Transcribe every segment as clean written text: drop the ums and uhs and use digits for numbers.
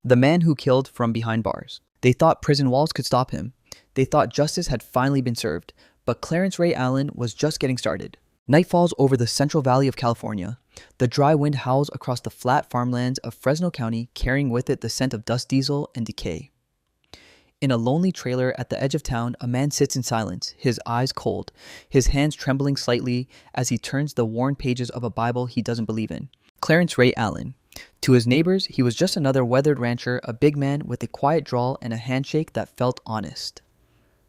The man who killed from behind bars. They thought prison walls could stop him. They thought justice had finally been served. But Clarence Ray Allen was just getting started. Night falls over the Central Valley of California. The dry wind howls across the flat farmlands of Fresno County, carrying with it the scent of dust diesel and decay. In a lonely trailer at the edge of town, a man sits in silence, his eyes cold, his hands trembling slightly as he turns the worn pages of a Bible he doesn't believe in. Clarence Ray Allen. To his neighbors, he was just another weathered rancher, a big man with a quiet drawl and a handshake that felt honest.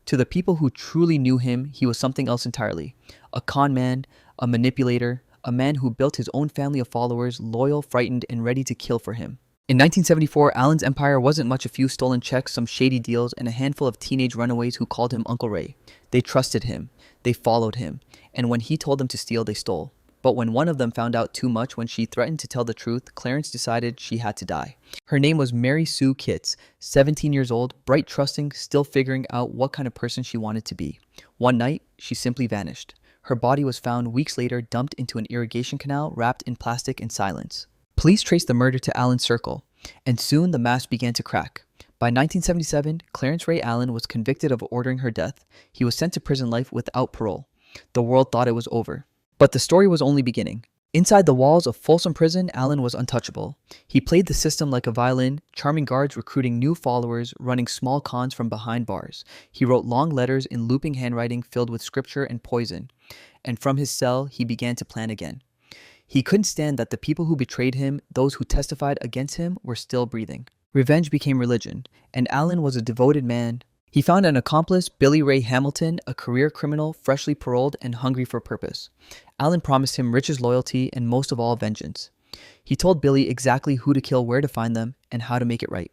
To the people who truly knew him, he was something else entirely. A con man, a manipulator, a man who built his own family of followers, loyal, frightened, and ready to kill for him. In 1974, Allen's empire wasn't much a few stolen checks, some shady deals, and a handful of teenage runaways who called him Uncle Ray. They trusted him. They followed him. And when he told them to steal, they stole. But when one of them found out too much, when she threatened to tell the truth, Clarence decided she had to die. Her name was Mary Sue Kitts, 17 years old, bright, trusting, still figuring out what kind of person she wanted to be. One night, she simply vanished. Her body was found weeks later, dumped into an irrigation canal, wrapped in plastic in silence. Police traced the murder to Allen's circle, and soon the mask began to crack. By 1977, Clarence Ray Allen was convicted of ordering her death. He was sent to prison life without parole. The world thought it was over. But the story was only beginning. Inside the walls of Folsom Prison, Allen was untouchable. He played the system like a violin, charming guards recruiting new followers, running small cons from behind bars. He wrote long letters in looping handwriting filled with scripture and poison. And from his cell, he began to plan again. He couldn't stand that the people who betrayed him, those who testified against him, were still breathing. Revenge became religion, and Allen was a devoted man. He found an accomplice, Billy Ray Hamilton, a career criminal, freshly paroled and hungry for purpose. Allen promised him riches, loyalty, and most of all, vengeance. He told Billy exactly who to kill, where to find them, and how to make it right.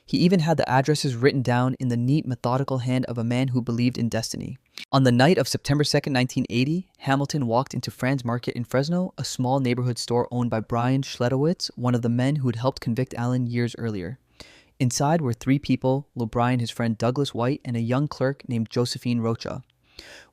He even had the addresses written down in the neat, methodical hand of a man who believed in destiny. On the night of September 2nd, 1980, Hamilton walked into Fran's Market in Fresno, a small neighborhood store owned by Brian Schledowitz, one of the men who had helped convict Allen years earlier. Inside were three people, O'Brien, his friend Douglas White, and a young clerk named Josephine Rocha.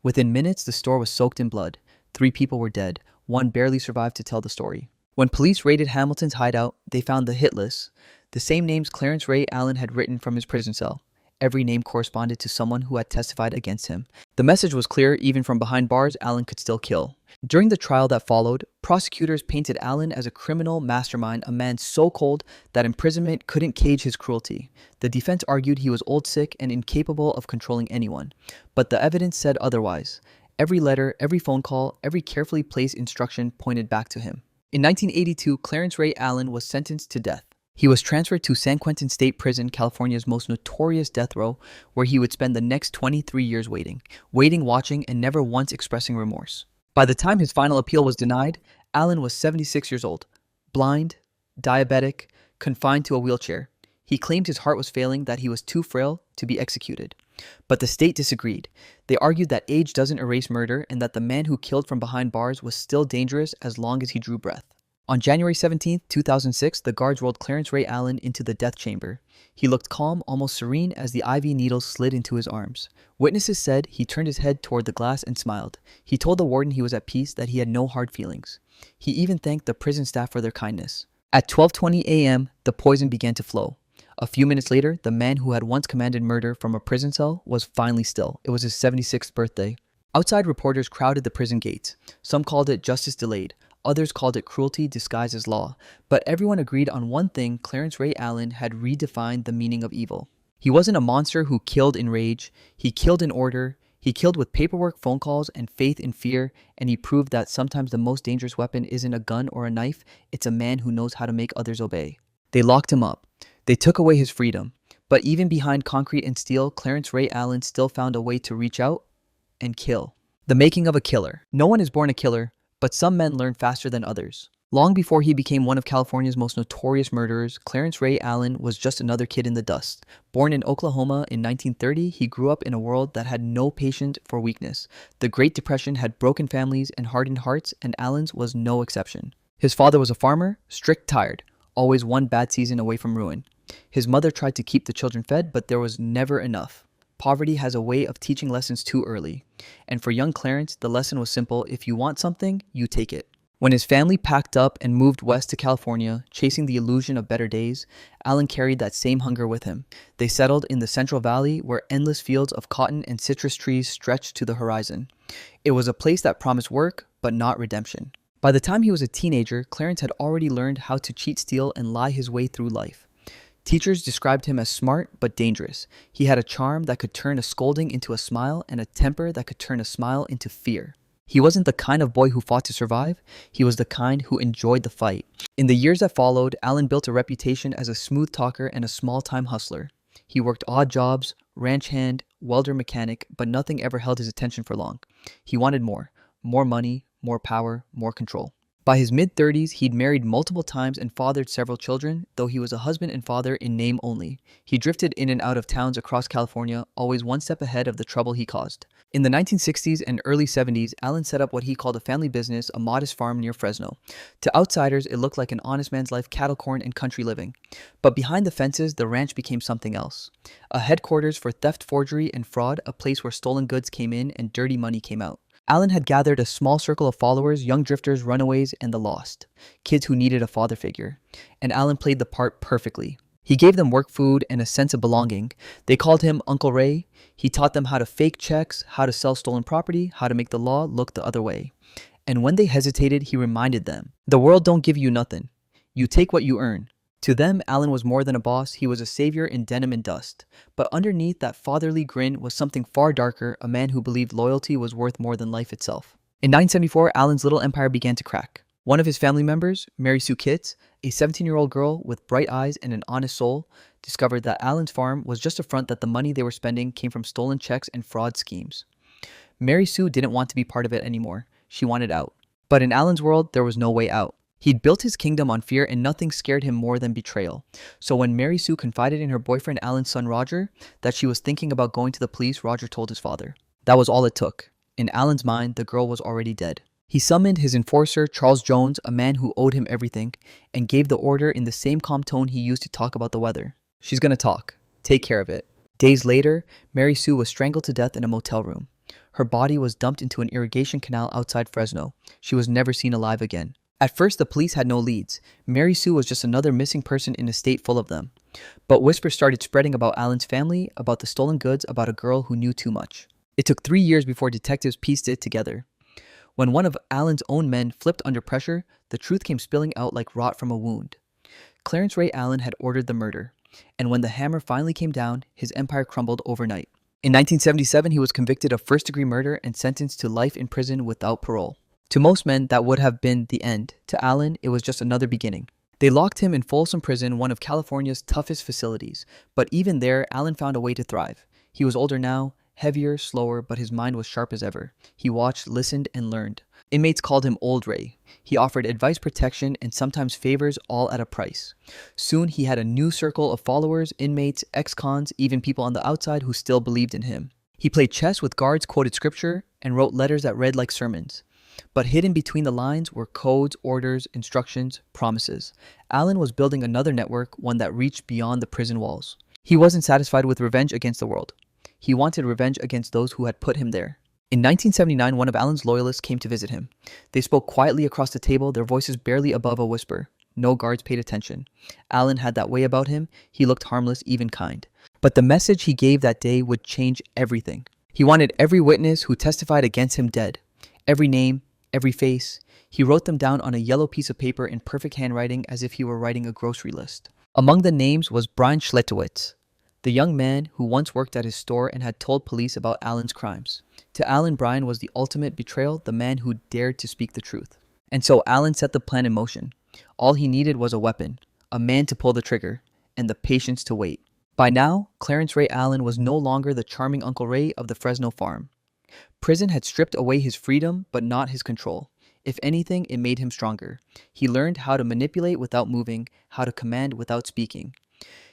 Within minutes, the store was soaked in blood. 3 people were dead. 1 barely survived to tell the story. When police raided Hamilton's hideout, they found the hit list, the same names Clarence Ray Allen had written from his prison cell. Every name corresponded to someone who had testified against him. The message was clear: even from behind bars, Allen could still kill. During the trial that followed, prosecutors painted Allen as a criminal mastermind, a man so cold that imprisonment couldn't cage his cruelty. The defense argued he was old, sick, and incapable of controlling anyone. But the evidence said otherwise. Every letter, every phone call, every carefully placed instruction pointed back to him. In 1982, Clarence Ray Allen was sentenced to death. He was transferred to San Quentin State Prison, California's most notorious death row, where he would spend the next 23 years waiting, watching, and never once expressing remorse. By the time his final appeal was denied, Allen was 76 years old, blind, diabetic, confined to a wheelchair. He claimed his heart was failing, that he was too frail to be executed. But the state disagreed. They argued that age doesn't erase murder and that the man who killed from behind bars was still dangerous as long as he drew breath. On January 17, 2006, the guards rolled Clarence Ray Allen into the death chamber. He looked calm, almost serene, as the IV needles slid into his arms. Witnesses said he turned his head toward the glass and smiled. He told the warden he was at peace, that he had no hard feelings. He even thanked the prison staff for their kindness. At 12:20 a.m., the poison began to flow. A few minutes later, the man who had once commanded murder from a prison cell was finally still. It was his 76th birthday. Outside, reporters crowded the prison gates. Some called it justice delayed. Others called it cruelty disguised as law. But everyone agreed on one thing: Clarence Ray Allen had redefined the meaning of evil. He wasn't a monster who killed in rage. He killed in order. He killed with paperwork, phone calls, and faith in fear. And he proved that sometimes the most dangerous weapon isn't a gun or a knife. It's a man who knows how to make others obey. They locked him up. They took away his freedom. But even behind concrete and steel, Clarence Ray Allen still found a way to reach out and kill. The making of a killer. No one is born a killer, but some men learn faster than others. Long before he became one of California's most notorious murderers, Clarence Ray Allen was just another kid in the dust. Born in Oklahoma in 1930, he grew up in a world that had no patience for weakness. The Great Depression had broken families and hardened hearts, and Allen's was no exception. His father was a farmer, strict, tired, always one bad season away from ruin. His mother tried to keep the children fed, but there was never enough. Poverty has a way of teaching lessons too early. And for young Clarence, the lesson was simple: if you want something, you take it. When his family packed up and moved west to California, chasing the illusion of better days, Allen carried that same hunger with him. They settled in the Central Valley, where endless fields of cotton and citrus trees stretched to the horizon. It was a place that promised work, but not redemption. By the time he was a teenager, Clarence had already learned how to cheat, steal, and lie his way through life. Teachers described him as smart but dangerous. He had a charm that could turn a scolding into a smile and a temper that could turn a smile into fear. He wasn't the kind of boy who fought to survive. He was the kind who enjoyed the fight. In the years that followed, Allen built a reputation as a smooth talker and a small-time hustler. He worked odd jobs, ranch hand, welder mechanic, but nothing ever held his attention for long. He wanted more money, more power, more control. By his mid-30s, he'd married multiple times and fathered several children, though he was a husband and father in name only. He drifted in and out of towns across California, always one step ahead of the trouble he caused. In the 1960s and early 70s, Allen set up what he called a family business, a modest farm near Fresno. To outsiders, it looked like an honest man's life, cattle, corn, and country living. But behind the fences, the ranch became something else. A headquarters for theft, forgery, and fraud, a place where stolen goods came in and dirty money came out. Allen had gathered a small circle of followers, young drifters, runaways, and the lost. Kids who needed a father figure. And Allen played the part perfectly. He gave them work, food, and a sense of belonging. They called him Uncle Ray. He taught them how to fake checks, how to sell stolen property, how to make the law look the other way. And when they hesitated, he reminded them, "The world don't give you nothing. You take what you earn." To them, Allen was more than a boss. He was a savior in denim and dust. But underneath that fatherly grin was something far darker, a man who believed loyalty was worth more than life itself. In 1974, Allen's little empire began to crack. One of his family members, Mary Sue Kitts, a 17-year-old girl with bright eyes and an honest soul, discovered that Allen's farm was just a front, that the money they were spending came from stolen checks and fraud schemes. Mary Sue didn't want to be part of it anymore. She wanted out. But in Allen's world, there was no way out. He'd built his kingdom on fear, and nothing scared him more than betrayal. So when Mary Sue confided in her boyfriend Allen's son Roger that she was thinking about going to the police, Roger told his father. That was all it took. In Allen's mind, the girl was already dead. He summoned his enforcer, Charles Jones, a man who owed him everything, and gave the order in the same calm tone he used to talk about the weather. "She's gonna talk. Take care of it." Days later, Mary Sue was strangled to death in a motel room. Her body was dumped into an irrigation canal outside Fresno. She was never seen alive again. At first, the police had no leads. Mary Sue was just another missing person in a state full of them. But whispers started spreading about Allen's family, about the stolen goods, about a girl who knew too much. It took 3 years before detectives pieced it together. When one of Allen's own men flipped under pressure, the truth came spilling out like rot from a wound. Clarence Ray Allen had ordered the murder, and when the hammer finally came down, his empire crumbled overnight. In 1977, he was convicted of first-degree murder and sentenced to life in prison without parole. To most men, that would have been the end. To Allen, it was just another beginning. They locked him in Folsom Prison, one of California's toughest facilities. But even there, Allen found a way to thrive. He was older now, heavier, slower, but his mind was sharp as ever. He watched, listened, and learned. Inmates called him Old Ray. He offered advice, protection, and sometimes favors, all at a price. Soon, he had a new circle of followers, inmates, ex-cons, even people on the outside who still believed in him. He played chess with guards, quoted scripture, and wrote letters that read like sermons. But hidden between the lines were codes, orders, instructions, promises. Allen was building another network, one that reached beyond the prison walls. He wasn't satisfied with revenge against the world. He wanted revenge against those who had put him there. In 1979, one of Allen's loyalists came to visit him. They spoke quietly across the table, their voices barely above a whisper. No guards paid attention. Allen had that way about him. He looked harmless, even kind. But the message he gave that day would change everything. He wanted every witness who testified against him dead. Every name, every face. He wrote them down on a yellow piece of paper in perfect handwriting, as if he were writing a grocery list. Among the names was Brian Schletowitz, the young man who once worked at his store and had told police about Allen's crimes. To Allen, Brian was the ultimate betrayal, the man who dared to speak the truth. And so Allen set the plan in motion. All he needed was a weapon, a man to pull the trigger, and the patience to wait. By now, Clarence Ray Allen was no longer the charming Uncle Ray of the Fresno farm. Prison had stripped away his freedom, but not his control. If anything, it made him stronger. He learned how to manipulate without moving, how to command without speaking.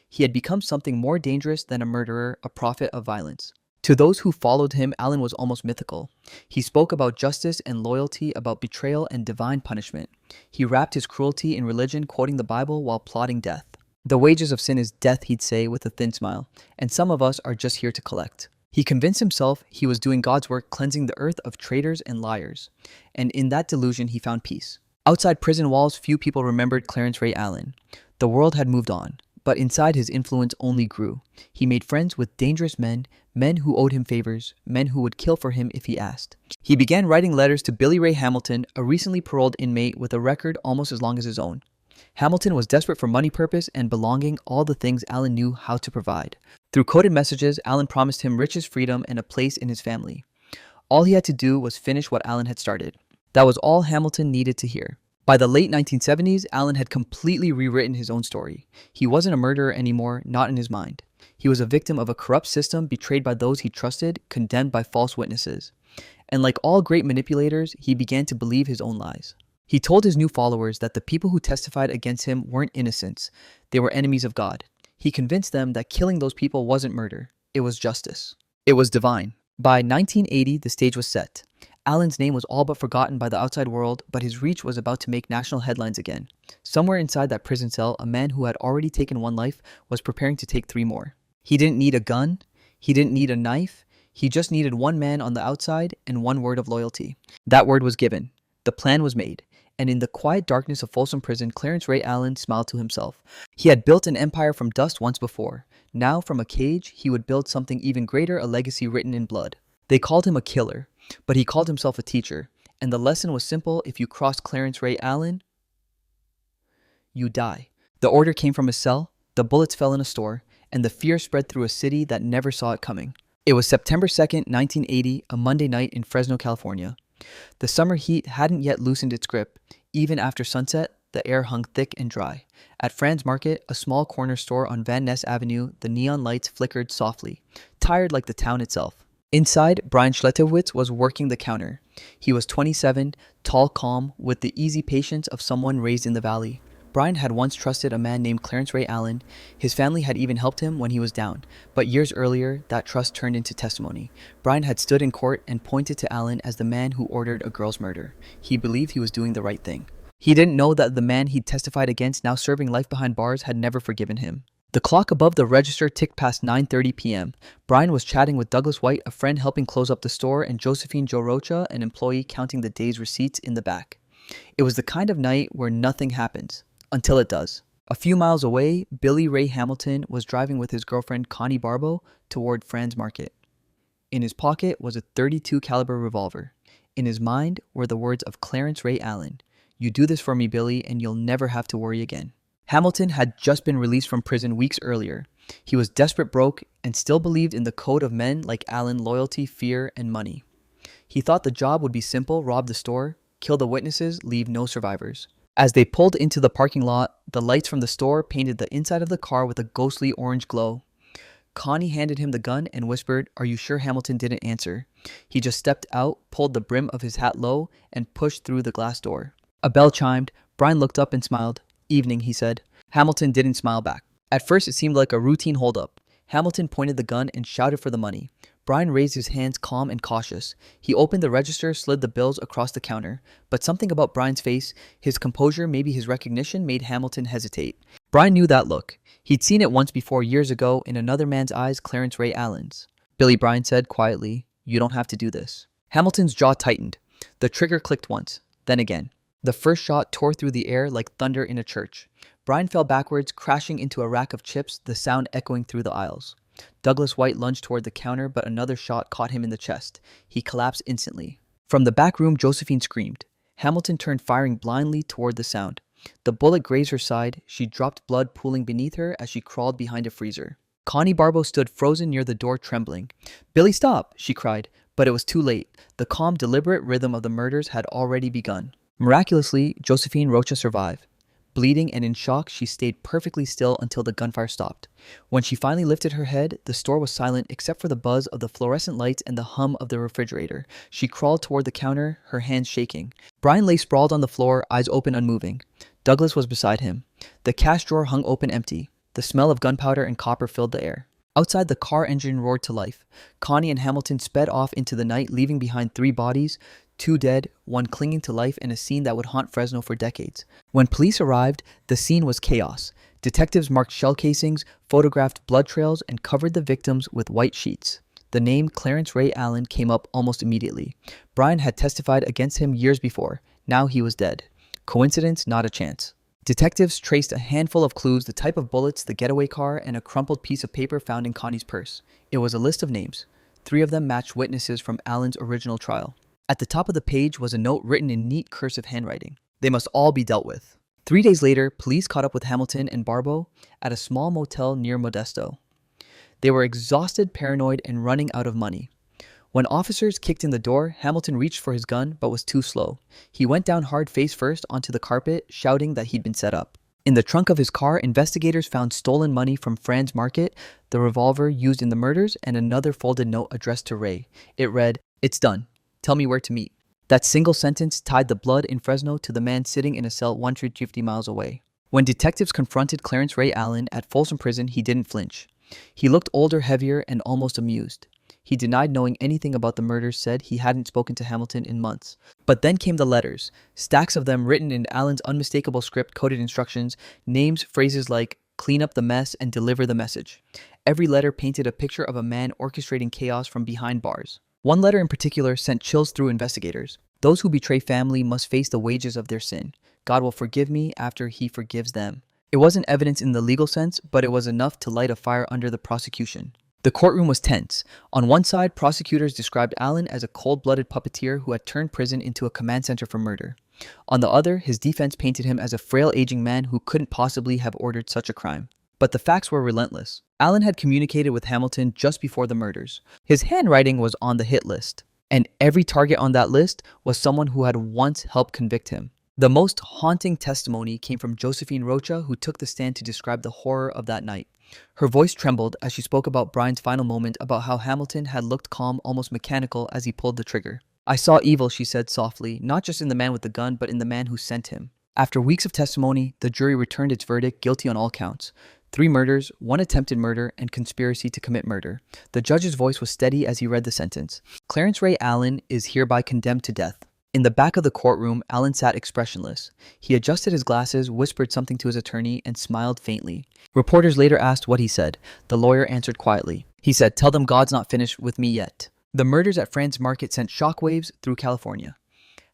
He had become something more dangerous than a murderer, a prophet of violence. To those who followed him, Allen was almost mythical. He spoke about justice and loyalty, about betrayal and divine punishment. He wrapped his cruelty in religion, quoting the Bible while plotting death. "The wages of sin is death," he'd say with a thin smile, "and some of us are just here to collect." He convinced himself he was doing God's work, cleansing the earth of traitors and liars. And in that delusion, he found peace. Outside prison walls, few people remembered Clarence Ray Allen. The world had moved on, but inside his influence only grew. He made friends with dangerous men, men who owed him favors, men who would kill for him if he asked. He began writing letters to Billy Ray Hamilton, a recently paroled inmate with a record almost as long as his own. Hamilton was desperate for money, purpose, and belonging, all the things Allen knew how to provide. Through coded messages, Allen promised him riches, freedom, and a place in his family. All he had to do was finish what Allen had started. That was all Hamilton needed to hear. By the late 1970s, Allen had completely rewritten his own story. He wasn't a murderer anymore, not in his mind. He was a victim of a corrupt system, betrayed by those he trusted, condemned by false witnesses. And like all great manipulators, he began to believe his own lies. He told his new followers that the people who testified against him weren't innocents. They were enemies of God. He convinced them that killing those people wasn't murder. It was justice. It was divine. By 1980, the stage was set. Allen's name was all but forgotten by the outside world, but his reach was about to make national headlines again. Somewhere inside that prison cell, a man who had already taken one life was preparing to take 3 more. He didn't need a gun. He didn't need a knife. He just needed one man on the outside and one word of loyalty. That word was given. The plan was made. And in the quiet darkness of Folsom Prison, Clarence Ray Allen smiled to himself. He had built an empire from dust once before. Now, from a cage, he would build something even greater, a legacy written in blood. They called him a killer, but he called himself a teacher. And the lesson was simple: if you crossed Clarence Ray Allen, you die. The order came from his cell, the bullets fell in a store, and the fear spread through a city that never saw it coming. It was September 2nd, 1980, a Monday night in Fresno, California. The summer heat hadn't yet loosened its grip. Even after sunset, the air hung thick and dry. At Fran's Market, a small corner store on Van Ness Avenue, the neon lights flickered softly, tired like the town itself. Inside, Brian Schletewitz was working the counter. He was 27, tall, calm, with the easy patience of someone raised in the valley. Brian had once trusted a man named Clarence Ray Allen. His family had even helped him when he was down. But years earlier, that trust turned into testimony. Brian had stood in court and pointed to Allen as the man who ordered a girl's murder. He believed he was doing the right thing. He didn't know that the man he'd testified against, now serving life behind bars, had never forgiven him. The clock above the register ticked past 9:30 p.m. Brian was chatting with Douglas White, a friend helping close up the store, and Josephine Joe Rocha, an employee counting the day's receipts, in the back. It was the kind of night where nothing happens. Until it does. A few miles away, Billy Ray Hamilton was driving with his girlfriend Connie Barbo toward Fran's Market. In his pocket was a .32 caliber revolver. In his mind were the words of Clarence Ray Allen: "You do this for me, Billy, and you'll never have to worry again." Hamilton had just been released from prison weeks earlier. He was desperate broke and still believed in the code of men like Allen: loyalty, fear, and money. He thought the job would be simple: rob the store, kill the witnesses, leave no survivors. As they pulled into the parking lot, the lights from the store painted the inside of the car with a ghostly orange glow. Connie handed him the gun and whispered, "Are you sure?" Hamilton didn't answer. He just stepped out, pulled the brim of his hat low, and pushed through the glass door. A bell chimed. Brian looked up and smiled. "Evening," he said. Hamilton didn't smile back. At first, it seemed like a routine holdup. Hamilton pointed the gun and shouted for the money. Brian raised his hands, calm and cautious. He opened the register, slid the bills across the counter. But something about Brian's face, his composure, maybe his recognition, made Hamilton hesitate. Brian knew that look. He'd seen it once before, years ago, in another man's eyes, Clarence Ray Allen's. "Billy," Brian said quietly, "you don't have to do this." Hamilton's jaw tightened. The trigger clicked once, then again. The first shot tore through the air like thunder in a church. Brian fell backwards, crashing into a rack of chips, the sound echoing through the aisles. Douglas White lunged toward the counter, but another shot caught him in the chest. He collapsed instantly. From the back room, Josephine screamed. Hamilton turned, firing blindly toward the sound. The bullet grazed her side. She dropped, blood pooling beneath her as she crawled behind a freezer. Connie Barbo stood frozen near the door, trembling. "Billy, stop!" she cried. But it was too late. The calm, deliberate rhythm of the murders had already begun. Miraculously, Josephine Rocha survived. Bleeding and in shock, she stayed perfectly still until the gunfire stopped. When she finally lifted her head, the store was silent except for the buzz of the fluorescent lights and the hum of the refrigerator. She crawled toward the counter, her hands shaking. Brian lay sprawled on the floor, eyes open, unmoving. Douglas was beside him. The cash drawer hung open, empty. The smell of gunpowder and copper filled the air. Outside, the car engine roared to life. Connie and Hamilton sped off into the night, leaving behind 3 bodies, 2 dead, 1 clinging to life, in a scene that would haunt Fresno for decades. When police arrived, the scene was chaos. Detectives marked shell casings, photographed blood trails, and covered the victims with white sheets. The name Clarence Ray Allen came up almost immediately. Brian had testified against him years before. Now he was dead. Coincidence? Not a chance. Detectives traced a handful of clues: the type of bullets, the getaway car, and a crumpled piece of paper found in Connie's purse. It was a list of names. 3 of them matched witnesses from Allen's original trial. At the top of the page was a note written in neat cursive handwriting. They must all be dealt with. 3 days later, police caught up with Hamilton and Barbeau at a small motel near Modesto. They were exhausted, paranoid, and running out of money. When officers kicked in the door, Hamilton reached for his gun but was too slow. He went down hard face first onto the carpet, shouting that he'd been set up. In the trunk of his car, investigators found stolen money from Fran's Market, the revolver used in the murders, and another folded note addressed to Ray. It read, "It's done. Tell me where to meet." That single sentence tied the blood in Fresno to the man sitting in a cell 150 miles away. When detectives confronted Clarence Ray Allen at Folsom Prison, he didn't flinch. He looked older, heavier, and almost amused. He denied knowing anything about the murders, said he hadn't spoken to Hamilton in months. But then came the letters, stacks of them written in Allen's unmistakable script, coded instructions, names, phrases like "clean up the mess" and "deliver the message." Every letter painted a picture of a man orchestrating chaos from behind bars. One letter in particular sent chills through investigators. "Those who betray family must face the wages of their sin. God will forgive me after he forgives them." It wasn't evidence in the legal sense, but it was enough to light a fire under the prosecution. The courtroom was tense. On one side, prosecutors described Allen as a cold-blooded puppeteer who had turned prison into a command center for murder. On the other, his defense painted him as a frail, aging man who couldn't possibly have ordered such a crime. But the facts were relentless. Allen had communicated with Hamilton just before the murders. His handwriting was on the hit list, and every target on that list was someone who had once helped convict him. The most haunting testimony came from Josephine Rocha, who took the stand to describe the horror of that night. Her voice trembled as she spoke about Brian's final moment, about how Hamilton had looked calm, almost mechanical, as he pulled the trigger. "I saw evil," she said softly, "not just in the man with the gun, but in the man who sent him." After weeks of testimony, the jury returned its verdict: guilty on all counts. 3 murders, 1 attempted murder, and conspiracy to commit murder. The judge's voice was steady as he read the sentence. "Clarence Ray Allen is hereby condemned to death." In the back of the courtroom, Allen sat expressionless. He adjusted his glasses, whispered something to his attorney, and smiled faintly. Reporters later asked what he said. The lawyer answered quietly. He said, "Tell them God's not finished with me yet." The murders at Fran's Market sent shockwaves through California.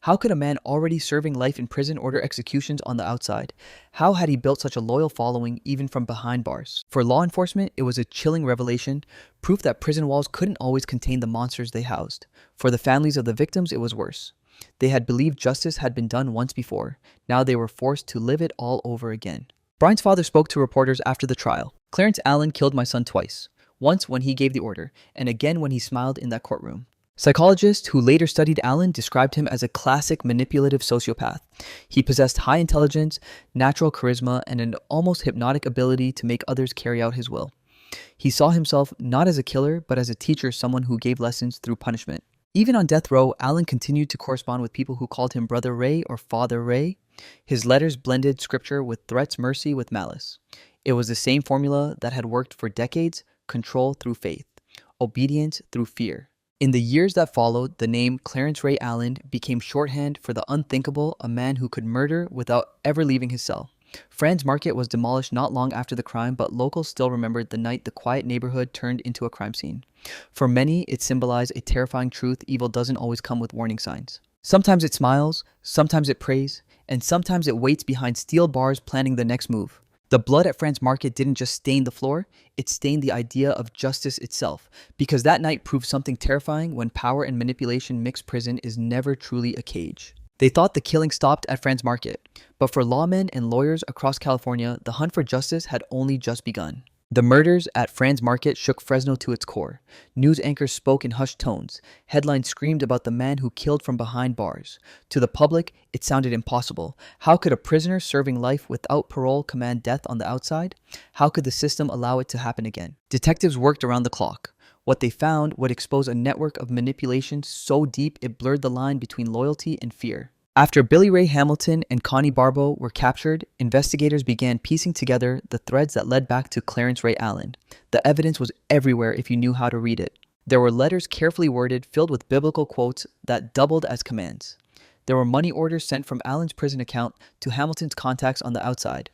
How could a man already serving life in prison order executions on the outside? How had he built such a loyal following even from behind bars? For law enforcement, it was a chilling revelation, proof that prison walls couldn't always contain the monsters they housed. For the families of the victims, it was worse. They had believed justice had been done once before. Now they were forced to live it all over again. Brian's father spoke to reporters after the trial. "Clarence Allen killed my son twice. Once when he gave the order, and again when he smiled in that courtroom." Psychologists who later studied Allen described him as a classic manipulative sociopath. He possessed high intelligence, natural charisma, and an almost hypnotic ability to make others carry out his will. He saw himself not as a killer, but as a teacher, someone who gave lessons through punishment. Even on death row, Allen continued to correspond with people who called him Brother Ray or Father Ray. His letters blended scripture with threats, mercy with malice. It was the same formula that had worked for decades: control through faith, obedience through fear. In the years that followed, the name Clarence Ray Allen became shorthand for the unthinkable, a man who could murder without ever leaving his cell. Fran's Market was demolished not long after the crime, but locals still remembered the night the quiet neighborhood turned into a crime scene. For many, it symbolized a terrifying truth: evil doesn't always come with warning signs. Sometimes it smiles, sometimes it prays, and sometimes it waits behind steel bars planning the next move. The blood at Fran's Market didn't just stain the floor, it stained the idea of justice itself, because that night proved something terrifying: when power and manipulation mix, prison is never truly a cage. They thought the killing stopped at Fran's Market, but for lawmen and lawyers across California, the hunt for justice had only just begun. The murders at Fran's Market shook Fresno to its core. News anchors spoke in hushed tones. Headlines screamed about the man who killed from behind bars. To the public, it sounded impossible. How could a prisoner serving life without parole command death on the outside? How could the system allow it to happen again? Detectives worked around the clock. What they found would expose a network of manipulation so deep it blurred the line between loyalty and fear. After Billy Ray Hamilton and Connie Barbeau were captured, investigators began piecing together the threads that led back to Clarence Ray Allen. The evidence was everywhere if you knew how to read it. There were letters carefully worded, filled with biblical quotes that doubled as commands. There were money orders sent from Allen's prison account to Hamilton's contacts on the outside.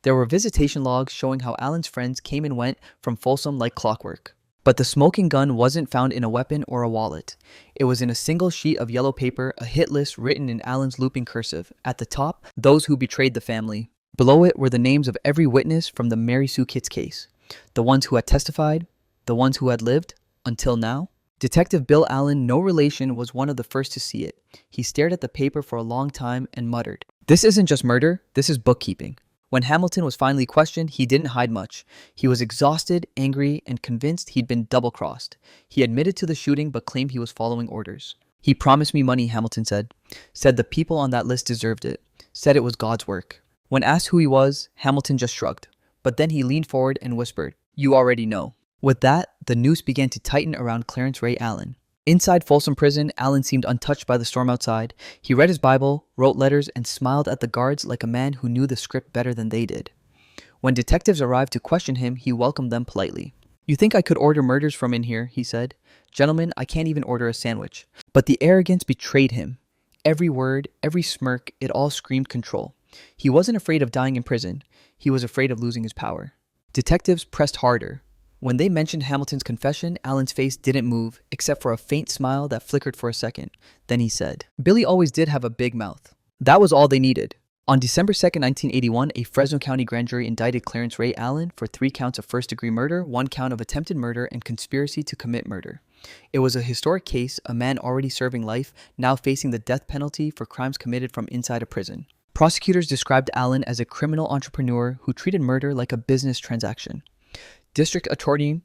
There were visitation logs showing how Allen's friends came and went from Folsom like clockwork. But the smoking gun wasn't found in a weapon or a wallet. It was in a single sheet of yellow paper, a hit list written in Allen's looping cursive. At the top, those who betrayed the family. Below it were the names of every witness from the Mary Sue Kitts case. The ones who had testified, the ones who had lived, until now. Detective Bill Allen, no relation, was one of the first to see it. He stared at the paper for a long time and muttered, "This isn't just murder, this is bookkeeping." When Hamilton was finally questioned, he didn't hide much. He was exhausted, angry, and convinced he'd been double-crossed. He admitted to the shooting but claimed he was following orders. "He promised me money," Hamilton said. "Said the people on that list deserved it. Said it was God's work." When asked who he was, Hamilton just shrugged. But then he leaned forward and whispered, "You already know." With that, the noose began to tighten around Clarence Ray Allen. Inside Folsom Prison, Allen seemed untouched by the storm outside. He read his Bible, wrote letters, and smiled at the guards like a man who knew the script better than they did. When detectives arrived to question him, he welcomed them politely. "You think I could order murders from in here," he said. "Gentlemen, I can't even order a sandwich." But the arrogance betrayed him. Every word, every smirk, it all screamed control. He wasn't afraid of dying in prison. He was afraid of losing his power. Detectives pressed harder. When they mentioned Hamilton's confession, Allen's face didn't move, except for a faint smile that flickered for a second. Then he said, "Billy always did have a big mouth." That was all they needed. On December 2nd, 1981, a Fresno County grand jury indicted Clarence Ray Allen for 3 counts of first-degree murder, 1 count of attempted murder, and conspiracy to commit murder. It was a historic case, a man already serving life, now facing the death penalty for crimes committed from inside a prison. Prosecutors described Allen as a criminal entrepreneur who treated murder like a business transaction. District Attorney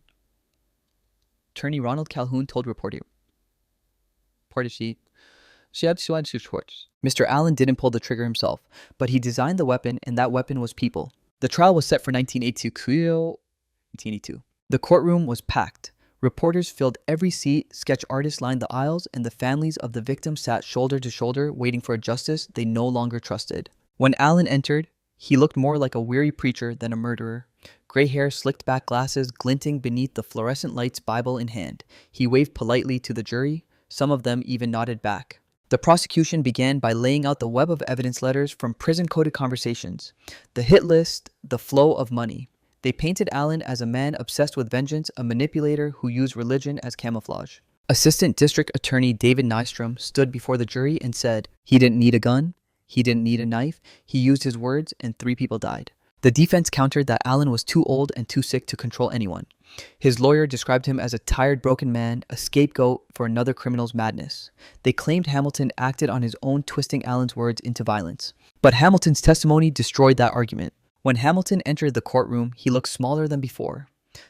Ronald Calhoun told reporter Mr. Allen didn't pull the trigger himself, but he designed the weapon, and that weapon was people. The trial was set for 1982. The courtroom was packed. Reporters filled every seat, sketch artists lined the aisles, and the families of the victims sat shoulder to shoulder, waiting for a justice they no longer trusted. When Allen entered, he looked more like a weary preacher than a murderer. Gray hair, slicked back glasses glinting beneath the fluorescent lights, Bible in hand. He waved politely to the jury. Some of them even nodded back. The prosecution began by laying out the web of evidence letters from prison-coded conversations, the hit list, the flow of money. They painted Allen as a man obsessed with vengeance, a manipulator who used religion as camouflage. Assistant District Attorney David Nystrom stood before the jury and said, "He didn't need a gun. He didn't need a knife. He used his words, and 3 people died." The defense countered that Allen was too old and too sick to control anyone. His lawyer described him as a tired, broken man, a scapegoat for another criminal's madness. They claimed Hamilton acted on his own, twisting Allen's words into violence. But Hamilton's testimony destroyed that argument. When Hamilton entered the courtroom, he looked smaller than before.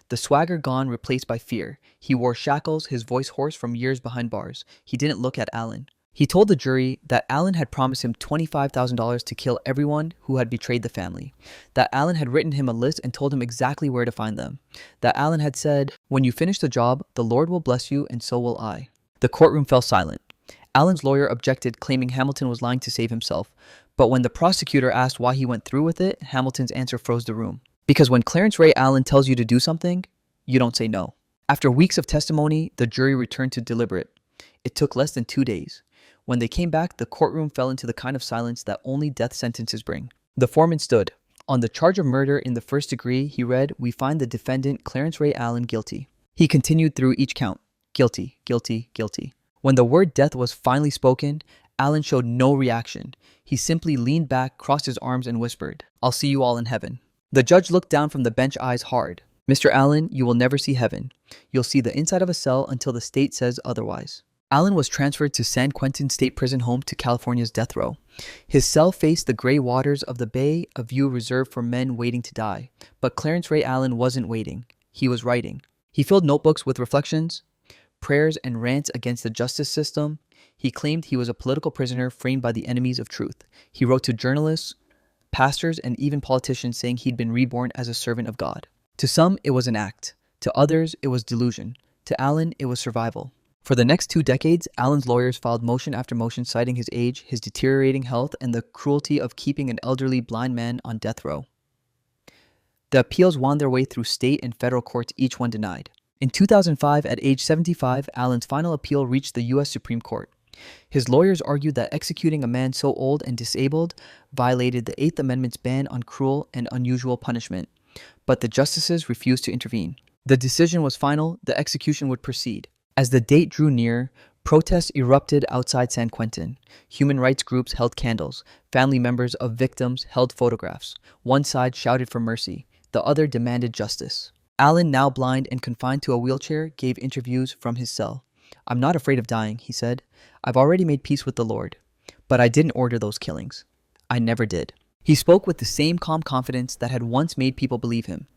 The swagger gone, replaced by fear. He wore shackles, his voice hoarse from years behind bars. He didn't look at Allen. He told the jury that Allen had promised him $25,000 to kill everyone who had betrayed the family. That Allen had written him a list and told him exactly where to find them. That Allen had said, "When you finish the job, the Lord will bless you and so will I." The courtroom fell silent. Allen's lawyer objected, claiming Hamilton was lying to save himself. But when the prosecutor asked why he went through with it, Hamilton's answer froze the room. Because when Clarence Ray Allen tells you to do something, you don't say no. After weeks of testimony, the jury returned to deliberate. It took less than 2 days. When they came back, the courtroom fell into the kind of silence that only death sentences bring. The foreman stood. On the charge of murder in the first degree, he read, "We find the defendant, Clarence Ray Allen, guilty." He continued through each count. Guilty, guilty, guilty. When the word death was finally spoken, Allen showed no reaction. He simply leaned back, crossed his arms, and whispered, "I'll see you all in heaven." The judge looked down from the bench, eyes hard. "Mr. Allen, you will never see heaven. You'll see the inside of a cell until the state says otherwise." Allen was transferred to San Quentin State Prison, home to California's death row. His cell faced the gray waters of the bay, a view reserved for men waiting to die. But Clarence Ray Allen wasn't waiting. He was writing. He filled notebooks with reflections, prayers, and rants against the justice system. He claimed he was a political prisoner framed by the enemies of truth. He wrote to journalists, pastors, and even politicians saying he'd been reborn as a servant of God. To some, it was an act. To others, it was delusion. To Allen, it was survival. For the next 2 decades, Allen's lawyers filed motion after motion citing his age, his deteriorating health, and the cruelty of keeping an elderly blind man on death row. The appeals wound their way through state and federal courts, each one denied. In 2005, at age 75, Allen's final appeal reached the U.S. Supreme Court. His lawyers argued that executing a man so old and disabled violated the 8th Amendment's ban on cruel and unusual punishment, but the justices refused to intervene. The decision was final, the execution would proceed. As the date drew near, protests erupted outside San Quentin. Human rights groups held candles. Family members of victims held photographs. One side shouted for mercy. The other demanded justice. Allen, now blind and confined to a wheelchair, gave interviews from his cell. "I'm not afraid of dying," he said. "I've already made peace with the Lord. But I didn't order those killings. I never did." He spoke with the same calm confidence that had once made people believe him.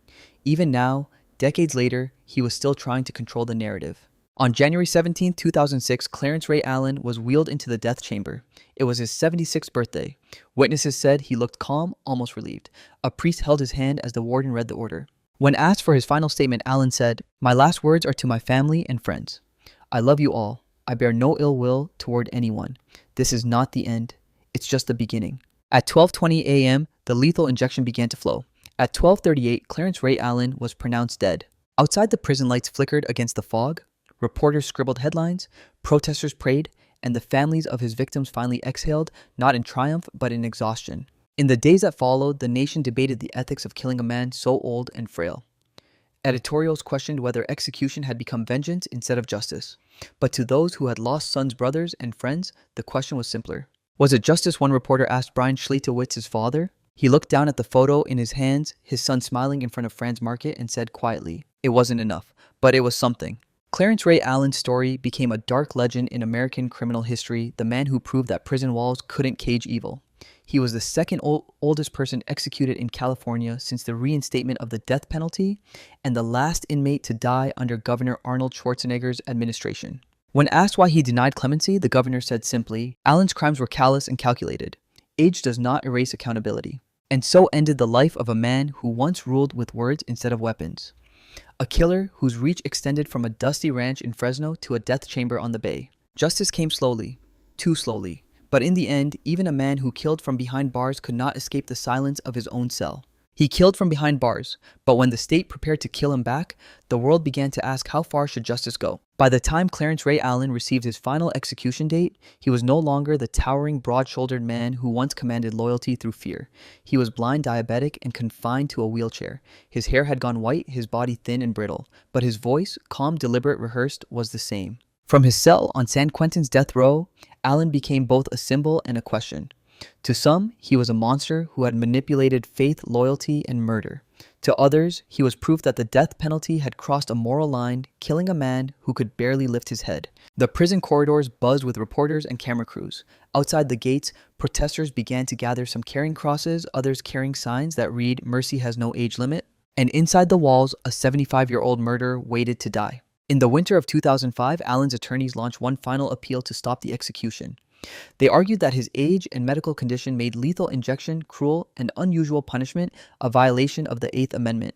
Even now, decades later, he was still trying to control the narrative. On January 17, 2006, Clarence Ray Allen was wheeled into the death chamber. It was his 76th birthday. Witnesses said he looked calm, almost relieved. A priest held his hand as the warden read the order. When asked for his final statement, Allen said, "My last words are to my family and friends. I love you all. I bear no ill will toward anyone. This is not the end. It's just the beginning." At 12:20 a.m., the lethal injection began to flow. At 12:38, Clarence Ray Allen was pronounced dead. Outside, the prison lights flickered against the fog. Reporters scribbled headlines, protesters prayed, and the families of his victims finally exhaled, not in triumph, but in exhaustion. In the days that followed, the nation debated the ethics of killing a man so old and frail. Editorials questioned whether execution had become vengeance instead of justice. But to those who had lost sons, brothers, and friends, the question was simpler. Was it justice? One reporter asked Brian Schleitowitz's father. He looked down at the photo in his hands, his son smiling in front of Fran's Market, and said quietly, "It wasn't enough, but it was something." Clarence Ray Allen's story became a dark legend in American criminal history, the man who proved that prison walls couldn't cage evil. He was the second oldest person executed in California since the reinstatement of the death penalty, and the last inmate to die under Governor Arnold Schwarzenegger's administration. When asked why he denied clemency, the governor said simply, "Allen's crimes were callous and calculated. Age does not erase accountability." And so ended the life of a man who once ruled with words instead of weapons. A killer whose reach extended from a dusty ranch in Fresno to a death chamber on the Bay. Justice came slowly, too slowly. But in the end, even a man who killed from behind bars could not escape the silence of his own cell. He killed from behind bars, but when the state prepared to kill him back, the world began to ask how far should justice go. By the time Clarence Ray Allen received his final execution date, he was no longer the towering, broad-shouldered man who once commanded loyalty through fear. He was blind, diabetic, and confined to a wheelchair. His hair had gone white, his body thin and brittle, but his voice, calm, deliberate, rehearsed, was the same. From his cell on San Quentin's death row, Allen became both a symbol and a question. To some, he was a monster who had manipulated faith, loyalty, and murder. To others, he was proof that the death penalty had crossed a moral line, killing a man who could barely lift his head. The prison corridors buzzed with reporters and camera crews. Outside the gates, protesters began to gather, some carrying crosses, others carrying signs that read, "Mercy has no age limit." And inside the walls, a 75-year-old murderer waited to die. In the winter of 2005, Allen's attorneys launched one final appeal to stop the execution. They argued that his age and medical condition made lethal injection, cruel, and unusual punishment a violation of the Eighth Amendment.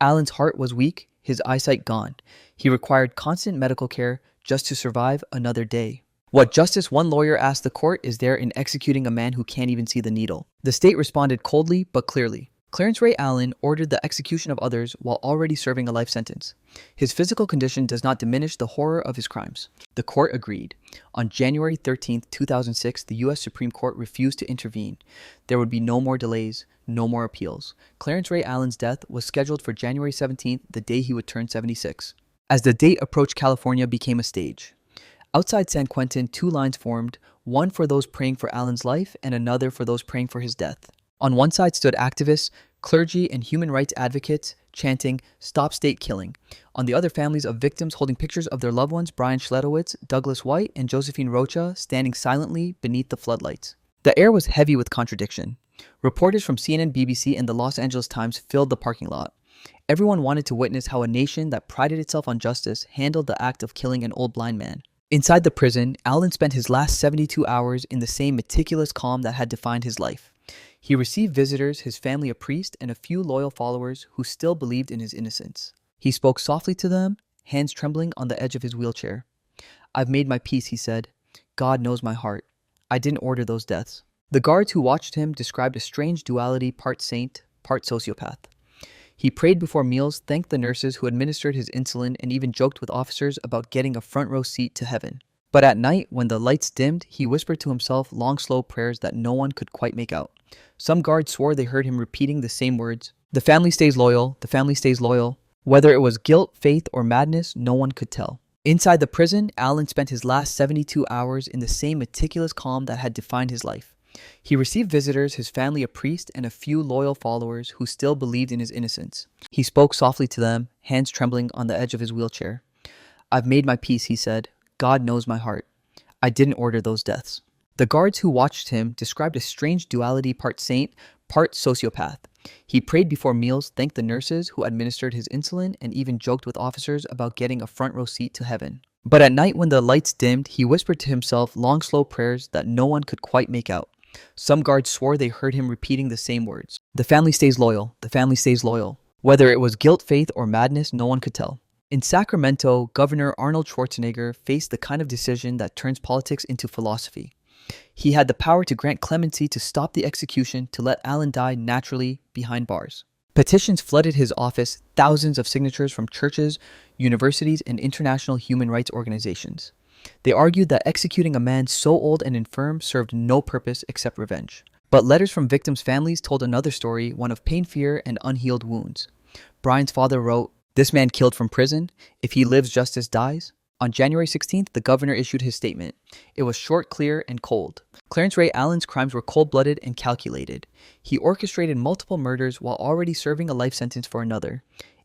Allen's heart was weak, his eyesight gone. He required constant medical care just to survive another day. What justice, one lawyer asked the court, is there in executing a man who can't even see the needle? The state responded coldly but clearly. Clarence Ray Allen ordered the execution of others while already serving a life sentence. His physical condition does not diminish the horror of his crimes. The court agreed. On January 13, 2006, the U.S. Supreme Court refused to intervene. There would be no more delays, no more appeals. Clarence Ray Allen's death was scheduled for January 17th, the day he would turn 76. As the date approached, California became a stage. Outside San Quentin, two lines formed, one for those praying for Allen's life and another for those praying for his death. On one side stood activists, clergy, and human rights advocates chanting, "Stop state killing." On the other, families of victims holding pictures of their loved ones, Brian Schleitowitz, Douglas White, and Josephine Rocha, standing silently beneath the floodlights. The air was heavy with contradiction. Reporters from CNN, BBC, and the Los Angeles Times filled the parking lot. Everyone wanted to witness how a nation that prided itself on justice handled the act of killing an old blind man. Inside the prison, Allen spent his last 72 hours in the same meticulous calm that had defined his life. He received visitors, his family a priest, and a few loyal followers who still believed in his innocence. He spoke softly to them, hands trembling on the edge of his wheelchair. "I've made my peace," he said. "God knows my heart. I didn't order those deaths." The guards who watched him described a strange duality, part saint, part sociopath. He prayed before meals, thanked the nurses who administered his insulin, and even joked with officers about getting a front row seat to heaven. But at night, when the lights dimmed, he whispered to himself long, slow prayers that no one could quite make out. Some guards swore they heard him repeating the same words, "The family stays loyal, the family stays loyal." Whether it was guilt, faith, or madness, no one could tell. Inside the prison, Allen spent his last 72 hours in the same meticulous calm that had defined his life. He received visitors, his family a priest, and a few loyal followers who still believed in his innocence. He spoke softly to them, hands trembling on the edge of his wheelchair. "I've made my peace," he said. "God knows my heart. I didn't order those deaths." The guards who watched him described a strange duality, part saint, part sociopath. He prayed before meals, thanked the nurses who administered his insulin, and even joked with officers about getting a front row seat to heaven. But at night when the lights dimmed, he whispered to himself long, slow prayers that no one could quite make out. Some guards swore they heard him repeating the same words. "The family stays loyal. The family stays loyal." Whether it was guilt, faith, or madness, no one could tell. In Sacramento, Governor Arnold Schwarzenegger faced the kind of decision that turns politics into philosophy. He had the power to grant clemency, to stop the execution, to let Allen die naturally behind bars. Petitions flooded his office, thousands of signatures from churches, universities, and international human rights organizations. They argued that executing a man so old and infirm served no purpose except revenge. But letters from victims' families told another story, one of pain, fear, and unhealed wounds. Brian's father wrote, "This man killed from prison. If he lives, justice dies." On January 16th, the governor issued his statement. It was short, clear, and cold. Clarence Ray Allen's crimes were cold-blooded and calculated. He orchestrated multiple murders while already serving a life sentence for another.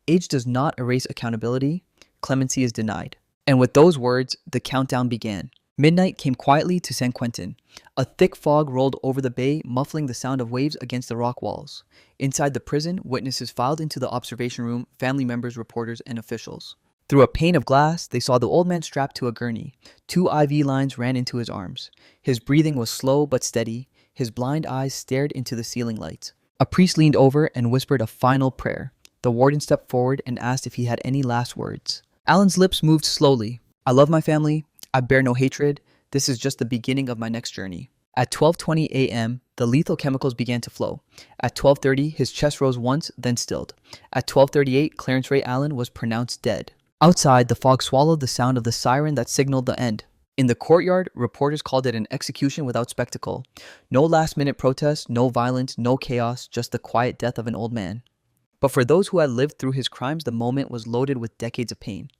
Age does not erase accountability. Clemency is denied. And with those words, the countdown began. Midnight came quietly to San Quentin. A thick fog rolled over the bay, muffling the sound of waves against the rock walls. Inside the prison, witnesses filed into the observation room, family members, reporters, and officials. Through a pane of glass, they saw the old man strapped to a gurney. 2 IV lines ran into his arms. His breathing was slow but steady. His blind eyes stared into the ceiling lights. A priest leaned over and whispered a final prayer. The warden stepped forward and asked if he had any last words. Allen's lips moved slowly. "I love my family. I bear no hatred. This is just the beginning of my next journey." At 12:20 a.m., the lethal chemicals began to flow. At 12:30, his chest rose once, then stilled. At 12:38, Clarence Ray Allen was pronounced dead. Outside, the fog swallowed the sound of the siren that signaled the end. In the courtyard, reporters called it an execution without spectacle. No last-minute protests, no violence, no chaos, just the quiet death of an old man. But for those who had lived through his crimes, the moment was loaded with decades of pain.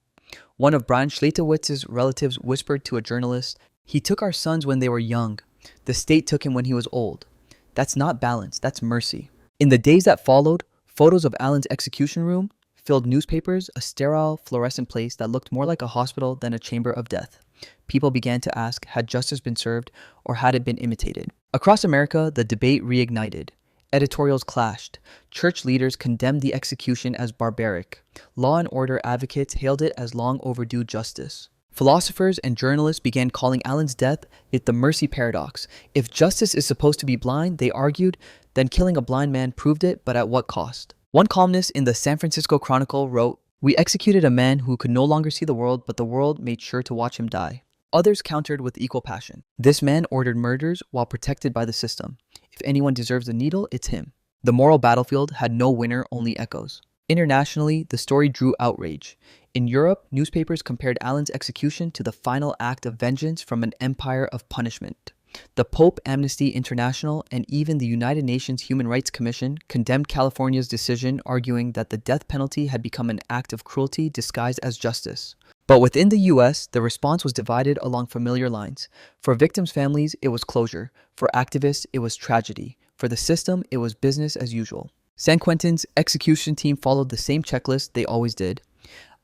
One of Brian Schleitowitz's relatives whispered to a journalist, "He took our sons when they were young. The state took him when he was old. That's not balance, that's mercy." In the days that followed, photos of Allen's execution room filled newspapers, a sterile, fluorescent place that looked more like a hospital than a chamber of death. People began to ask, had justice been served, or had it been imitated? Across America, the debate reignited. Editorials clashed. Church leaders condemned the execution as barbaric. Law and order advocates hailed it as long overdue justice. Philosophers and journalists began calling Allen's death the mercy paradox. If justice is supposed to be blind, they argued, then killing a blind man proved it, but at what cost? One columnist in the San Francisco Chronicle wrote, "We executed a man who could no longer see the world, but the world made sure to watch him die." Others countered with equal passion. "This man ordered murders while protected by the system. If anyone deserves a needle, it's him." The moral battlefield had no winner, only echoes. Internationally, the story drew outrage. In Europe, newspapers compared Allen's execution to the final act of vengeance from an empire of punishment. The Pope, Amnesty International, and even the United Nations Human Rights Commission condemned California's decision, arguing that the death penalty had become an act of cruelty disguised as justice. But within the US, the response was divided along familiar lines. For victims' families, it was closure. For activists, it was tragedy. For the system, it was business as usual. San Quentin's execution team followed the same checklist they always did.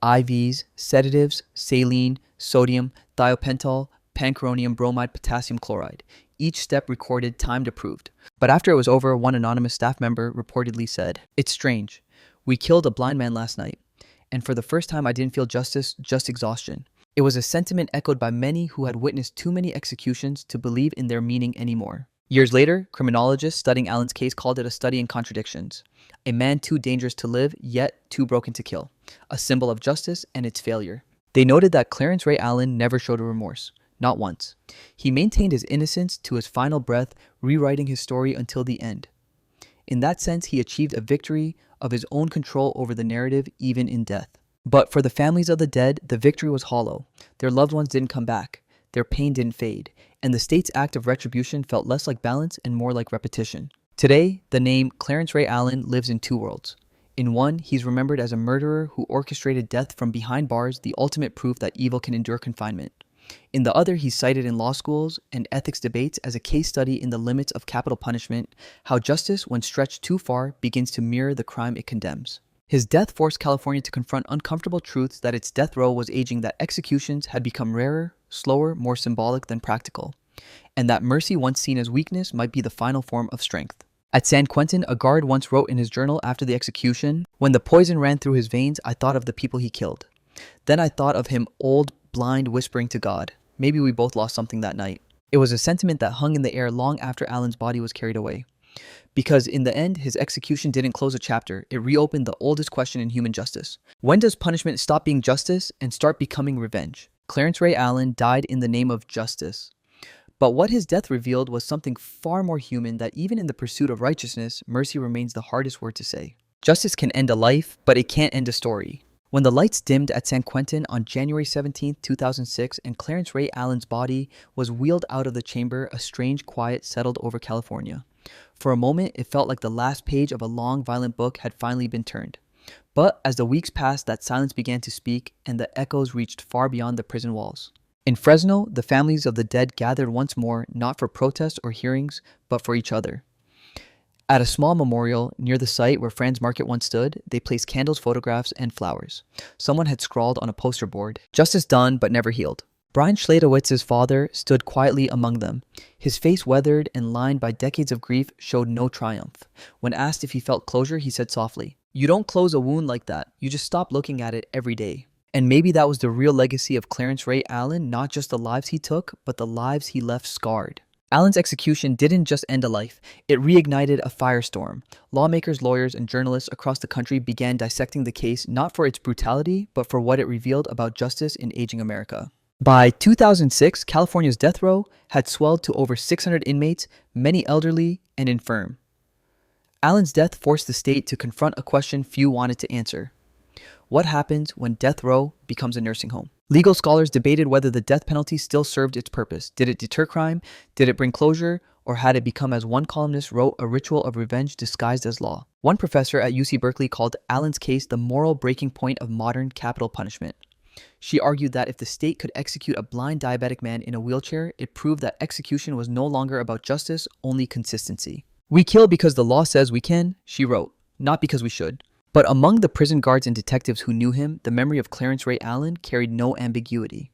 IVs, sedatives, saline, sodium, thiopental, pancuronium bromide, potassium chloride. Each step recorded, timed, approved. But after it was over, one anonymous staff member reportedly said, "It's strange. We killed a blind man last night. And for the first time, I didn't feel justice, just exhaustion." It was a sentiment echoed by many who had witnessed too many executions to believe in their meaning anymore. Years later, criminologists studying Allen's case called it a study in contradictions. A man too dangerous to live, yet too broken to kill. A symbol of justice and its failure. They noted that Clarence Ray Allen never showed a remorse. Not once. He maintained his innocence to his final breath, rewriting his story until the end. In that sense, he achieved a victory of his own control over the narrative, even in death. But for the families of the dead, the victory was hollow. Their loved ones didn't come back. Their pain didn't fade. And the state's act of retribution felt less like balance and more like repetition. Today, the name Clarence Ray Allen lives in two worlds. In one, he's remembered as a murderer who orchestrated death from behind bars, the ultimate proof that evil can endure confinement. In the other, he's cited in law schools and ethics debates as a case study in the limits of capital punishment, how justice, when stretched too far, begins to mirror the crime it condemns. His death forced California to confront uncomfortable truths that its death row was aging, that executions had become rarer, slower, more symbolic than practical, and that mercy once seen as weakness might be the final form of strength. At San Quentin, a guard once wrote in his journal after the execution, "When the poison ran through his veins, I thought of the people he killed. Then I thought of him, old, blind, whispering to God. Maybe we both lost something that night." It was a sentiment that hung in the air long after Allen's body was carried away. Because in the end, his execution didn't close a chapter, it reopened the oldest question in human justice. When does punishment stop being justice and start becoming revenge? Clarence Ray Allen died in the name of justice. But what his death revealed was something far more human, that even in the pursuit of righteousness, mercy remains the hardest word to say. Justice can end a life, but it can't end a story. When the lights dimmed at San Quentin on January 17, 2006, and Clarence Ray Allen's body was wheeled out of the chamber, a strange quiet settled over California. For a moment, it felt like the last page of a long, violent book had finally been turned. But as the weeks passed, that silence began to speak, and the echoes reached far beyond the prison walls. In Fresno, the families of the dead gathered once more, not for protests or hearings, but for each other. At a small memorial near the site where Fran's Market once stood, they placed candles, photographs, and flowers. Someone had scrawled on a poster board, "Justice done, but never healed." Brian Schledowitz's father stood quietly among them. His face, weathered and lined by decades of grief, showed no triumph. When asked if he felt closure, he said softly, "You don't close a wound like that. You just stop looking at it every day." And maybe that was the real legacy of Clarence Ray Allen, not just the lives he took, but the lives he left scarred. Allen's execution didn't just end a life, it reignited a firestorm. Lawmakers, lawyers, and journalists across the country began dissecting the case, not for its brutality, but for what it revealed about justice in aging America. By 2006, California's death row had swelled to over 600 inmates, many elderly and infirm. Allen's death forced the state to confront a question few wanted to answer. What happens when death row becomes a nursing home? Legal scholars debated whether the death penalty still served its purpose. Did it deter crime? Did it bring closure? Or had it become, as one columnist wrote, a ritual of revenge disguised as law? One professor at UC Berkeley called Allen's case the moral breaking point of modern capital punishment. She argued that if the state could execute a blind diabetic man in a wheelchair, it proved that execution was no longer about justice, only consistency. "We kill because the law says we can," she wrote, "not because we should." But among the prison guards and detectives who knew him, the memory of Clarence Ray Allen carried no ambiguity.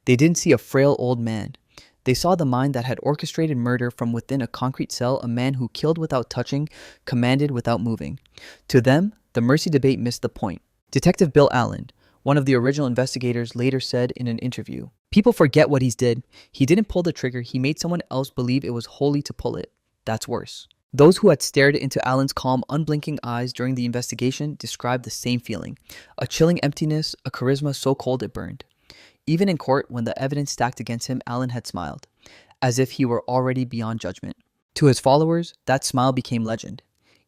They didn't see a frail old man. They saw the mind that had orchestrated murder from within a concrete cell, a man who killed without touching, commanded without moving. To them, the mercy debate missed the point. Detective Bill Allen, one of the original investigators, later said in an interview, "People forget what he did. He didn't pull the trigger, he made someone else believe it was holy to pull it. That's worse." Those who had stared into Allen's calm, unblinking eyes during the investigation described the same feeling, a chilling emptiness, a charisma so cold it burned. Even in court, when the evidence stacked against him, Allen had smiled, as if he were already beyond judgment. To his followers, that smile became legend.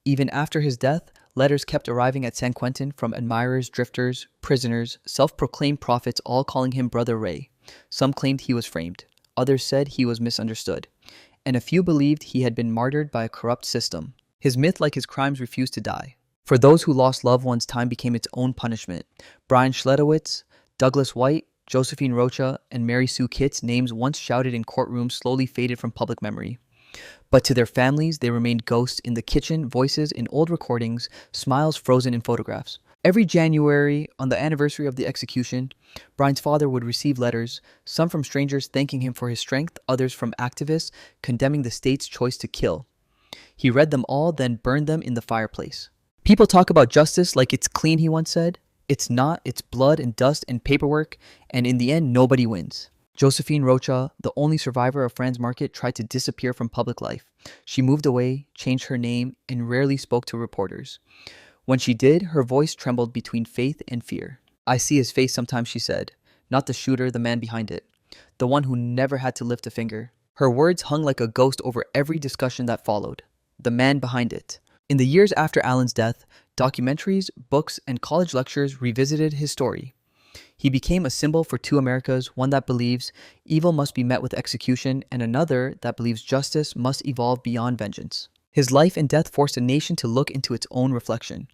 Even after his death, letters kept arriving at San Quentin from admirers, drifters, prisoners, self-proclaimed prophets, all calling him Brother Ray. Some claimed he was framed. Others said he was misunderstood. And a few believed he had been martyred by a corrupt system. His myth, like his crimes, refused to die. For those who lost loved ones, time became its own punishment. Brian Schledowitz, Douglas White, Josephine Rocha, and Mary Sue Kitt's names once shouted in courtrooms slowly faded from public memory. But to their families, they remained ghosts in the kitchen, voices in old recordings, smiles frozen in photographs. Every January, on the anniversary of the execution, Brian's father would receive letters, some from strangers thanking him for his strength, others from activists condemning the state's choice to kill. He read them all, then burned them in the fireplace. "People talk about justice like it's clean," he once said. "It's not, it's blood and dust and paperwork, and in the end, nobody wins." Josephine Rocha, the only survivor of Fran's Market, tried to disappear from public life. She moved away, changed her name, and rarely spoke to reporters. When she did, her voice trembled between faith and fear. "I see his face sometimes," she said. "Not the shooter, the man behind it. The one who never had to lift a finger." Her words hung like a ghost over every discussion that followed. The man behind it. In the years after Allen's death, documentaries, books, and college lectures revisited his story. He became a symbol for two Americas, one that believes evil must be met with execution, and another that believes justice must evolve beyond vengeance. His life and death forced a nation to look into its own reflection.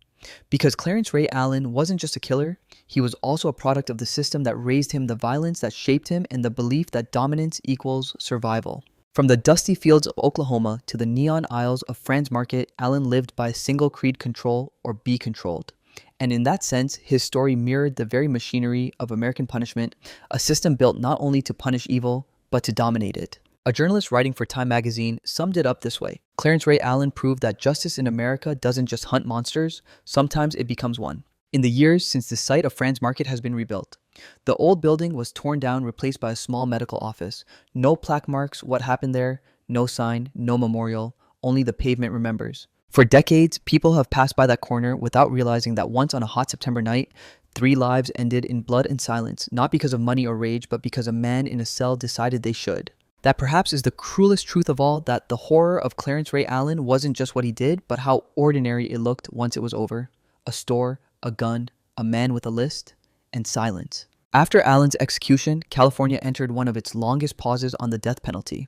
Because Clarence Ray Allen wasn't just a killer, he was also a product of the system that raised him, the violence that shaped him, and the belief that dominance equals survival. From the dusty fields of Oklahoma to the neon aisles of Franz Market, Allen lived by a single creed: control or be controlled. And in that sense, his story mirrored the very machinery of American punishment, a system built not only to punish evil, but to dominate it. A journalist writing for Time magazine summed it up this way: Clarence Ray Allen proved that justice in America doesn't just hunt monsters, sometimes it becomes one. In the years since the site of Franz Market has been rebuilt, the old building was torn down, replaced by a small medical office. No plaque marks what happened there, no sign, no memorial, only the pavement remembers. For decades, people have passed by that corner without realizing that once on a hot September night, 3 lives ended in blood and silence, not because of money or rage, but because a man in a cell decided they should. That perhaps is the cruelest truth of all, that the horror of Clarence Ray Allen wasn't just what he did, but how ordinary it looked once it was over. A store, a gun, a man with a list, and silence. After Allen's execution, California entered one of its longest pauses on the death penalty.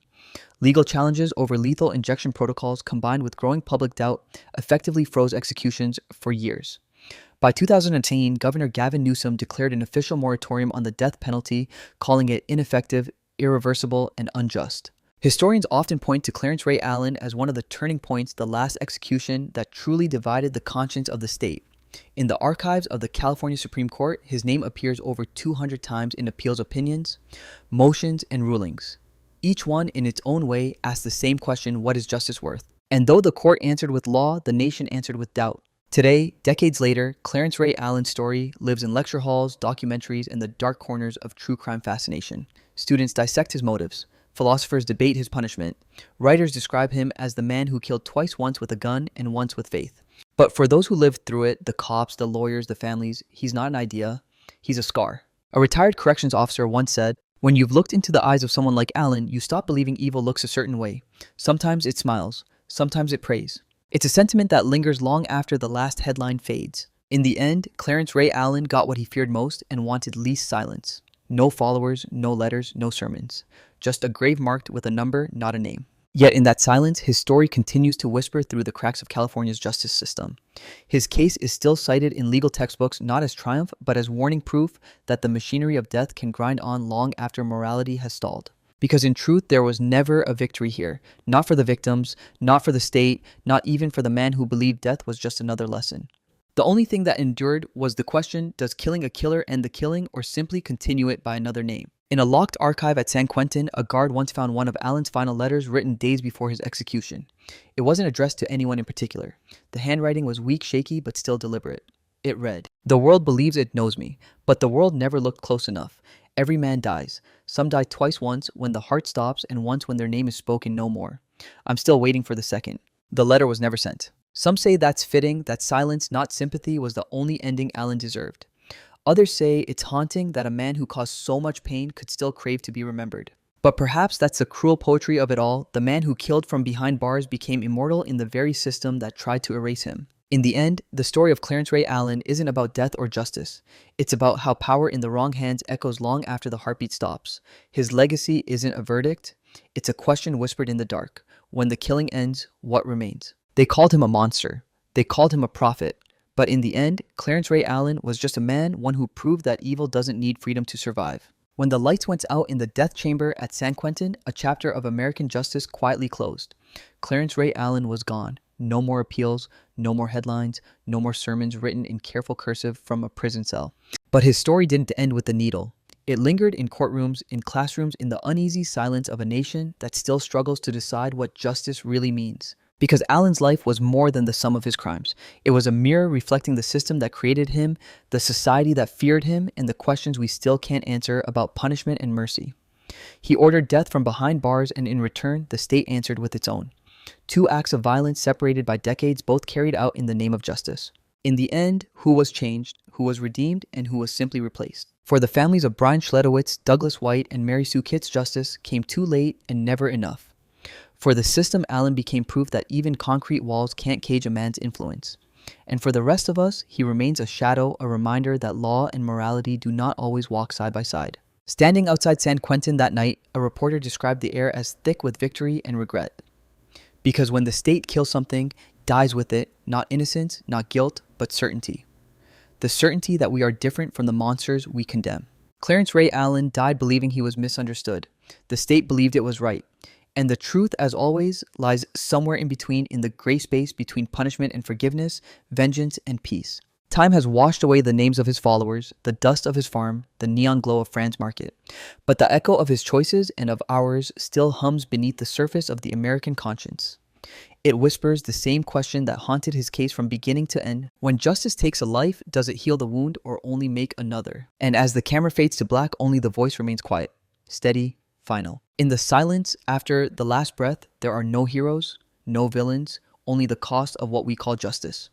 Legal challenges over lethal injection protocols combined with growing public doubt effectively froze executions for years. By 2010, Governor Gavin Newsom declared an official moratorium on the death penalty, calling it ineffective, irreversible, and unjust. Historians often point to Clarence Ray Allen as one of the turning points, the last execution that truly divided the conscience of the state. In the archives of the California Supreme Court, his name appears over 200 times in appeals opinions, motions, and rulings. Each one, in its own way, asks the same question: what is justice worth? And though the court answered with law, the nation answered with doubt. Today, decades later, Clarence Ray Allen's story lives in lecture halls, documentaries, and the dark corners of true crime fascination. Students dissect his motives. Philosophers debate his punishment. Writers describe him as the man who killed twice, once with a gun and once with faith. But for those who lived through it, the cops, the lawyers, the families, he's not an idea, he's a scar. A retired corrections officer once said, "When you've looked into the eyes of someone like Allen, you stop believing evil looks a certain way. Sometimes it smiles, sometimes it prays." It's a sentiment that lingers long after the last headline fades. In the end, Clarence Ray Allen got what he feared most and wanted least: silence. No followers, no letters, no sermons. Just a grave marked with a number, not a name. Yet in that silence, his story continues to whisper through the cracks of California's justice system. His case is still cited in legal textbooks not as triumph, but as warning proof that the machinery of death can grind on long after morality has stalled. Because in truth, there was never a victory here. Not for the victims, not for the state, not even for the man who believed death was just another lesson. The only thing that endured was the question: does killing a killer end the killing, or simply continue it by another name? In a locked archive at San Quentin, a guard once found one of Allen's final letters written days before his execution. It wasn't addressed to anyone in particular. The handwriting was weak, shaky, but still deliberate. It read, "The world believes it knows me, but the world never looked close enough. Every man dies. Some die twice, once when the heart stops, and once when their name is spoken no more. I'm still waiting for the second." The letter was never sent. Some say that's fitting, that silence, not sympathy, was the only ending Allen deserved. Others say it's haunting that a man who caused so much pain could still crave to be remembered. But perhaps that's the cruel poetry of it all. The man who killed from behind bars became immortal in the very system that tried to erase him. In the end, the story of Clarence Ray Allen isn't about death or justice. It's about how power in the wrong hands echoes long after the heartbeat stops. His legacy isn't a verdict. It's a question whispered in the dark. When the killing ends, what remains? They called him a monster. They called him a prophet. But in the end, Clarence Ray Allen was just a man, one who proved that evil doesn't need freedom to survive. When the lights went out in the death chamber at San Quentin, a chapter of American justice quietly closed. Clarence Ray Allen was gone. No more appeals, no more headlines, no more sermons written in careful cursive from a prison cell. But his story didn't end with the needle. It lingered in courtrooms, in classrooms, in the uneasy silence of a nation that still struggles to decide what justice really means. Because Allen's life was more than the sum of his crimes. It was a mirror reflecting the system that created him, the society that feared him, and the questions we still can't answer about punishment and mercy. He ordered death from behind bars, and in return, the state answered with its own. 2 acts of violence separated by decades, both carried out in the name of justice. In the end, who was changed, who was redeemed, and who was simply replaced? For the families of Brian Schledowitz, Douglas White, and Mary Sue Kitt's justice came too late and never enough. For the system, Allen became proof that even concrete walls can't cage a man's influence. And for the rest of us, he remains a shadow, a reminder that law and morality do not always walk side by side. Standing outside San Quentin that night, a reporter described the air as thick with victory and regret. Because when the state kills something, dies with it, not innocence, not guilt, but certainty. The certainty that we are different from the monsters we condemn. Clarence Ray Allen died believing he was misunderstood. The state believed it was right. And the truth, as always, lies somewhere in between, in the gray space between punishment and forgiveness, vengeance and peace. Time has washed away the names of his followers, the dust of his farm, the neon glow of Fran's market. But the echo of his choices and of ours still hums beneath the surface of the American conscience. It whispers the same question that haunted his case from beginning to end. When justice takes a life, does it heal the wound or only make another? And as the camera fades to black, only the voice remains quiet, steady, final. In the silence after the last breath, there are no heroes, no villains, only the cost of what we call justice.